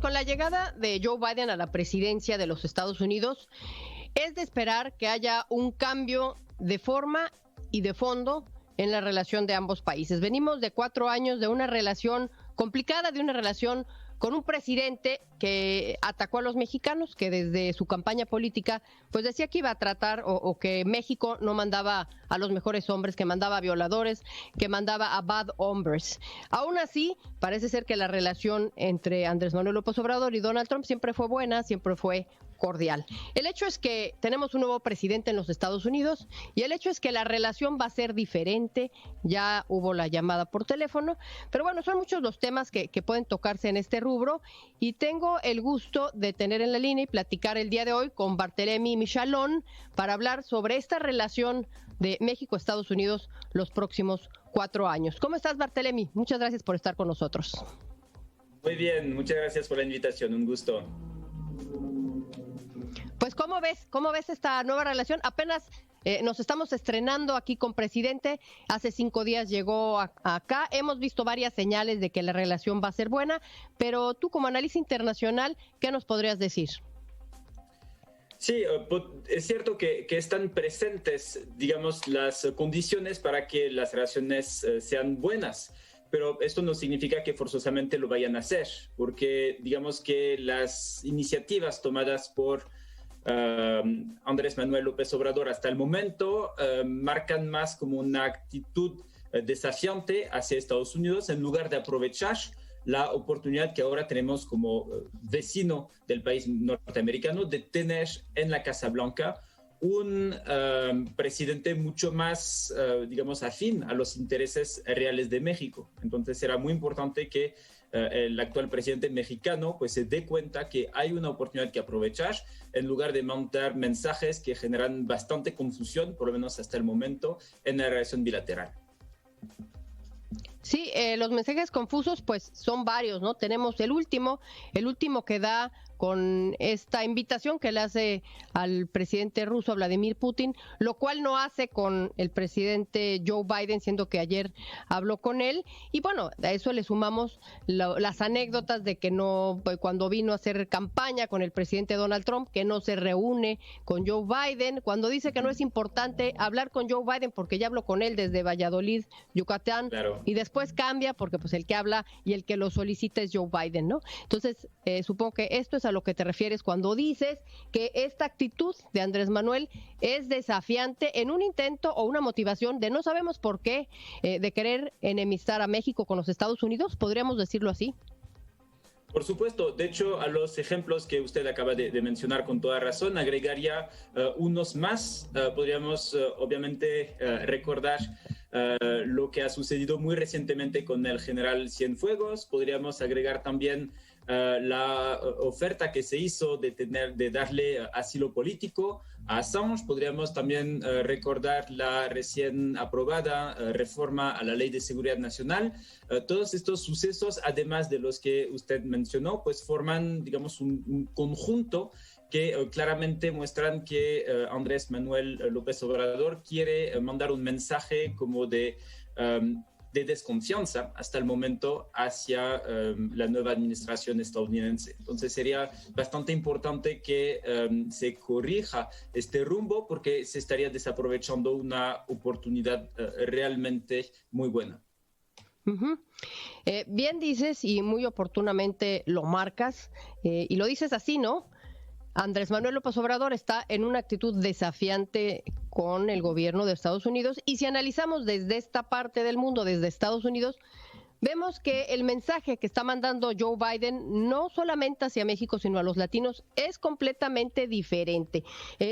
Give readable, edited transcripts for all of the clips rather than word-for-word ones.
Con la llegada de Joe Biden a la presidencia de los Estados Unidos, es de esperar que haya un cambio de forma y de fondo en la relación de ambos países. Venimos de 4 años de una relación complicada, de una relación con un presidente que atacó a los mexicanos, que desde su campaña política pues decía que iba a tratar o que México no mandaba a los mejores hombres, que mandaba a violadores, que mandaba a bad hombres. Aún así, parece ser que la relación entre Andrés Manuel López Obrador y Donald Trump siempre fue buena, siempre fue cordial. El hecho es que tenemos un nuevo presidente en los Estados Unidos y el hecho es que la relación va a ser diferente. Ya hubo la llamada por teléfono, pero bueno, son muchos los temas que pueden tocarse en este rubro y tengo el gusto de tener en la línea y platicar el día de hoy con Barthelemy Michalon para hablar sobre esta relación de México-Estados Unidos los próximos 4 años. ¿Cómo estás, Barthelemy? Muchas gracias por estar con nosotros. Muy bien, muchas gracias por la invitación, un gusto. Pues, ¿cómo ves esta nueva relación? Apenas nos estamos estrenando aquí con presidente. Hace 5 días llegó acá. Hemos visto varias señales de que la relación va a ser buena, pero tú como analista internacional, ¿qué nos podrías decir? Sí, es cierto que están presentes, digamos, las condiciones para que las relaciones sean buenas. Pero esto no significa que forzosamente lo vayan a hacer, porque digamos que las iniciativas tomadas por Andrés Manuel López Obrador hasta el momento marcan más como una actitud desafiante hacia Estados Unidos en lugar de aprovechar la oportunidad que ahora tenemos como vecino del país norteamericano de tener en la Casa Blanca un presidente mucho más, digamos, afín a los intereses reales de México. Entonces será muy importante que el actual presidente mexicano pues se dé cuenta que hay una oportunidad que aprovechar en lugar de mandar mensajes que generan bastante confusión, por lo menos hasta el momento, en la relación bilateral. Sí, los mensajes confusos pues son varios, ¿no? Tenemos el último que da con esta invitación que le hace al presidente ruso Vladimir Putin, lo cual no hace con el presidente Joe Biden, siendo que ayer habló con él. Y bueno, a eso le sumamos las anécdotas de que no, cuando vino a hacer campaña con el presidente Donald Trump, que no se reúne con Joe Biden, cuando dice que no es importante hablar con Joe Biden porque ya habló con él desde Valladolid, Yucatán, claro. Y después cambia porque pues el que habla y el que lo solicita es Joe Biden, ¿no? Entonces, supongo que esto es a lo que te refieres cuando dices que esta actitud de Andrés Manuel es desafiante en un intento o una motivación de no sabemos por qué, de querer enemistar a México con los Estados Unidos, podríamos decirlo así. Por supuesto, de hecho, a los ejemplos que usted acaba de mencionar con toda razón, agregaría unos más. Podríamos, obviamente, recordar lo que ha sucedido muy recientemente con el general Cienfuegos. Podríamos agregar también la oferta que se hizo de darle asilo político a Assange. Podríamos también recordar la recién aprobada reforma a la Ley de Seguridad Nacional. Todos estos sucesos, además de los que usted mencionó, pues forman, digamos, un conjunto que claramente muestran que Andrés Manuel López Obrador quiere mandar un mensaje como de desconfianza hasta el momento hacia la nueva administración estadounidense. Entonces sería bastante importante que se corrija este rumbo porque se estaría desaprovechando una oportunidad realmente muy buena. Uh-huh. Bien dices y muy oportunamente lo marcas y lo dices así, ¿no? Andrés Manuel López Obrador está en una actitud desafiante con el gobierno de Estados Unidos y si analizamos desde esta parte del mundo, desde Estados Unidos, vemos que el mensaje que está mandando Joe Biden no solamente hacia México, sino a los latinos, es completamente diferente.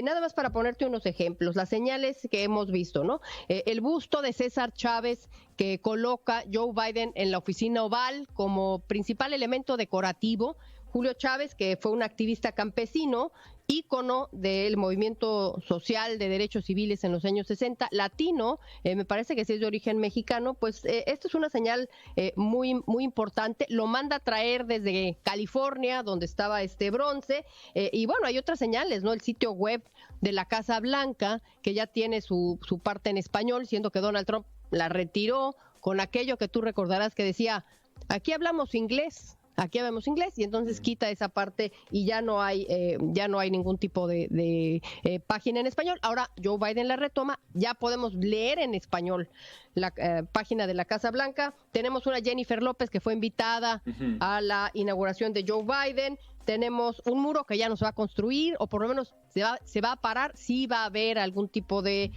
Nada más para ponerte unos ejemplos, las señales que hemos visto, ¿no? El busto de César Chávez que coloca Joe Biden en la oficina oval como principal elemento decorativo. Julio Chávez, que fue un activista campesino, ícono del movimiento social de derechos civiles en los años 60, latino, me parece que sí es de origen mexicano, pues esto es una señal muy, muy importante. Lo manda a traer desde California, donde estaba este bronce, y bueno, hay otras señales, ¿no? El sitio web de la Casa Blanca, que ya tiene su parte en español, siendo que Donald Trump la retiró con aquello que tú recordarás que decía, aquí hablamos inglés. aquí vemos inglés, y entonces quita esa parte y ya no hay ningún tipo de página en español. Ahora Joe Biden la retoma, ya podemos leer en español la página de la Casa Blanca. Tenemos una Jennifer López que fue invitada a la inauguración de Joe Biden. Tenemos un muro que ya no se va a construir, o por lo menos se va a parar. Sí va a haber algún tipo de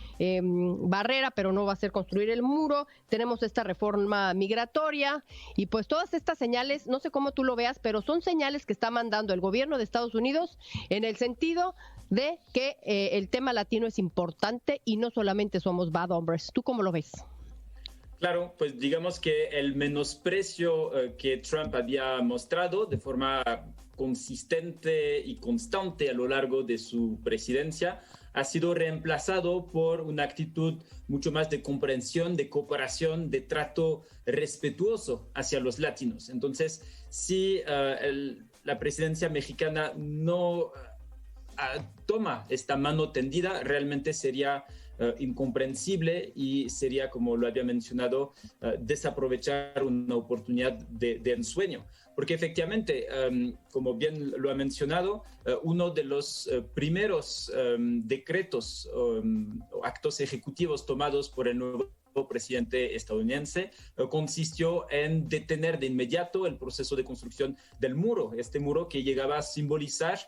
barrera, pero no va a ser construir el muro. Tenemos esta reforma migratoria, y pues todas estas señales, no sé cómo tú lo veas, pero son señales que está mandando el gobierno de Estados Unidos en el sentido de que el tema latino es importante y no solamente somos bad hombres. ¿Tú cómo lo ves? Claro, pues digamos que el menosprecio que Trump había mostrado de forma consistente y constante a lo largo de su presidencia ha sido reemplazado por una actitud mucho más de comprensión, de cooperación, de trato respetuoso hacia los latinos. Entonces, si la presidencia mexicana no toma esta mano tendida, realmente sería incomprensible y sería, como lo había mencionado, desaprovechar una oportunidad de ensueño. Porque efectivamente, como bien lo ha mencionado, uno de los primeros decretos o actos ejecutivos tomados por el nuevo presidente estadounidense consistió en detener de inmediato el proceso de construcción del muro, este muro que llegaba a simbolizar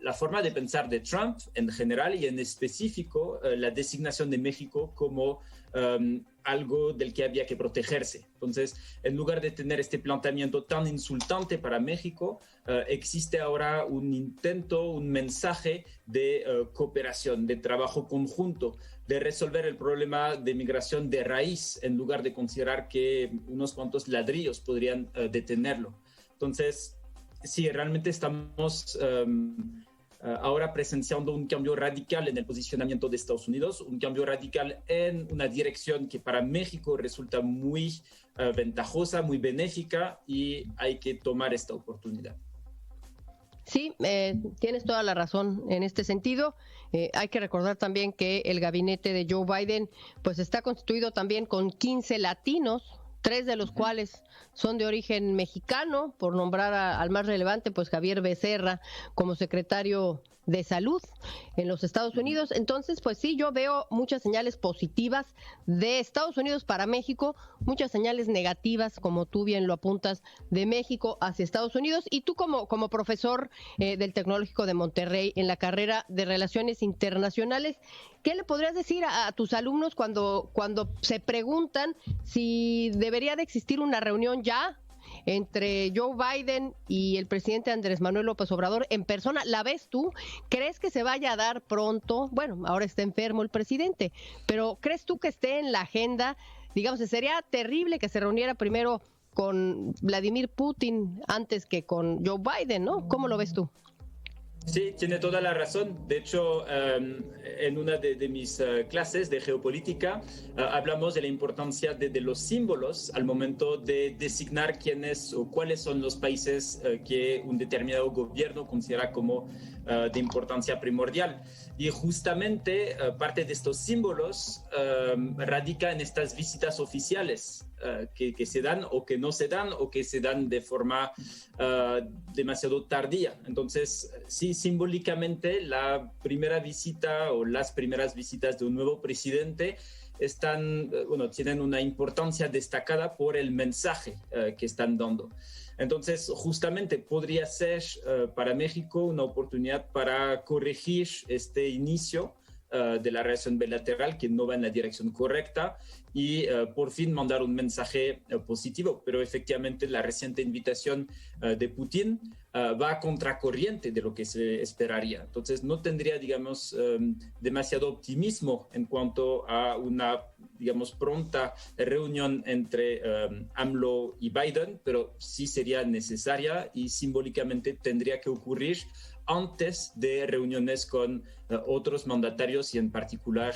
la forma de pensar de Trump en general y en específico la designación de México como algo del que había que protegerse. Entonces, en lugar de tener este planteamiento tan insultante para México, existe ahora un intento, un mensaje de cooperación, de trabajo conjunto, de resolver el problema de migración de raíz, en lugar de considerar que unos cuantos ladrillos podrían detenerlo. Entonces, sí, realmente estamos ahora presenciando un cambio radical en el posicionamiento de Estados Unidos, un cambio radical en una dirección que para México resulta muy ventajosa, muy benéfica, y hay que tomar esta oportunidad. Sí, tienes toda la razón en este sentido. Hay que recordar también que el gabinete de Joe Biden pues está constituido también con 15 latinos, 3 de los cuales son de origen mexicano, por nombrar al más relevante, pues Javier Becerra como secretario de Salud en los Estados Unidos. Entonces, pues sí, yo veo muchas señales positivas de Estados Unidos para México, muchas señales negativas, como tú bien lo apuntas, de México hacia Estados Unidos. Y tú como profesor del Tecnológico de Monterrey en la carrera de Relaciones Internacionales, ¿qué le podrías decir a tus alumnos cuando se preguntan si debería de existir una reunión ya entre Joe Biden y el presidente Andrés Manuel López Obrador en persona? ¿La ves tú? ¿Crees que se vaya a dar pronto? Bueno, ahora está enfermo el presidente, pero ¿crees tú que esté en la agenda? Digamos, sería terrible que se reuniera primero con Vladimir Putin antes que con Joe Biden, ¿no? ¿Cómo lo ves tú? Sí, tiene toda la razón. De hecho, en una de mis clases de geopolítica hablamos de la importancia de los símbolos al momento de designar quiénes o cuáles son los países que un determinado gobierno considera como de importancia primordial. Y justamente parte de estos símbolos radica en estas visitas oficiales que se dan o que no se dan o que se dan de forma demasiado tardía. Entonces, sí, simbólicamente la primera visita o las primeras visitas de un nuevo presidente tienen una importancia destacada por el mensaje que están dando. Entonces, justamente podría ser para México una oportunidad para corregir este inicio de la relación bilateral que no va en la dirección correcta y por fin mandar un mensaje positivo. Pero efectivamente la reciente invitación de Putin va a contracorriente de lo que se esperaría. Entonces no tendría, digamos, demasiado optimismo en cuanto a una, digamos, pronta reunión entre AMLO y Biden, pero sí sería necesaria y simbólicamente tendría que ocurrir antes de reuniones con otros mandatarios y en particular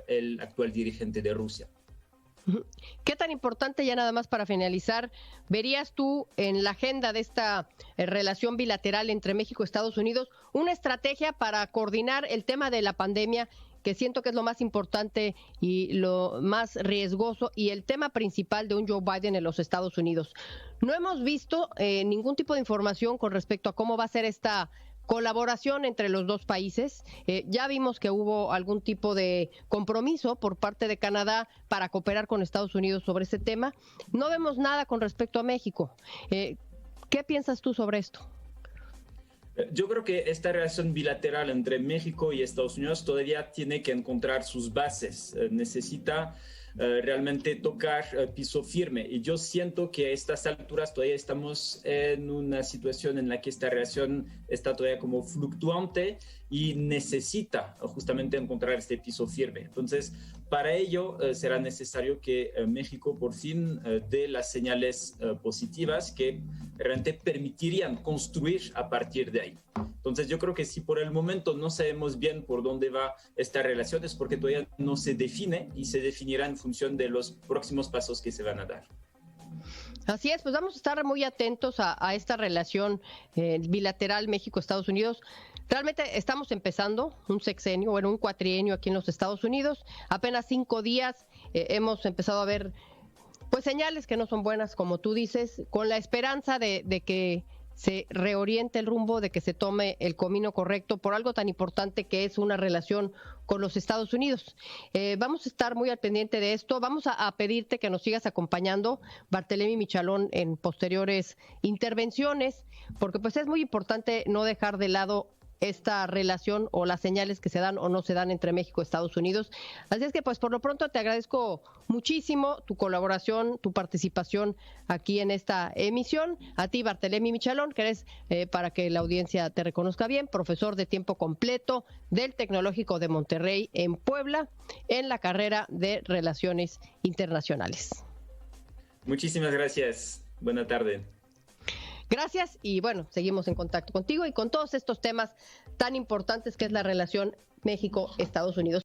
el actual dirigente de Rusia. ¿Qué tan importante, ya nada más para finalizar, verías tú en la agenda de esta relación bilateral entre México y Estados Unidos una estrategia para coordinar el tema de la pandemia que siento que es lo más importante y lo más riesgoso y el tema principal de un Joe Biden en los Estados Unidos. No hemos visto ningún tipo de información con respecto a cómo va a ser esta colaboración entre los dos países. Ya vimos que hubo algún tipo de compromiso por parte de Canadá para cooperar con Estados Unidos sobre este tema. No vemos nada con respecto a México. ¿Qué piensas tú sobre esto? Yo creo que esta relación bilateral entre México y Estados Unidos todavía tiene que encontrar sus bases. Necesita realmente tocar piso firme. Y yo siento que a estas alturas todavía estamos en una situación en la que esta relación está todavía como fluctuante y necesita justamente encontrar este piso firme. Entonces, para ello será necesario que México por fin dé las señales positivas que realmente permitirían construir a partir de ahí. Entonces, yo creo que si por el momento no sabemos bien por dónde va esta relación es porque todavía no se define y se definirá en función de los próximos pasos que se van a dar. Así es, pues vamos a estar muy atentos a esta relación bilateral México-Estados Unidos. Realmente estamos empezando un sexenio, bueno, un cuatrienio aquí en los Estados Unidos. Apenas 5 días hemos empezado a ver pues señales que no son buenas, como tú dices, con la esperanza de que se reoriente el rumbo, de que se tome el camino correcto por algo tan importante que es una relación con los Estados Unidos. Vamos a estar muy al pendiente de esto. Vamos a pedirte que nos sigas acompañando, Barthelemy Michalón, en posteriores intervenciones, porque pues es muy importante no dejar de lado esta relación o las señales que se dan o no se dan entre México y Estados Unidos. Así es que pues por lo pronto te agradezco muchísimo tu colaboración, tu participación aquí en esta emisión. A ti, Barthelemy Michalón, que eres, para que la audiencia te reconozca bien, profesor de tiempo completo del Tecnológico de Monterrey en Puebla, en la carrera de Relaciones Internacionales. Muchísimas gracias. Buena tarde. Gracias y bueno, seguimos en contacto contigo y con todos estos temas tan importantes que es la relación México-Estados Unidos.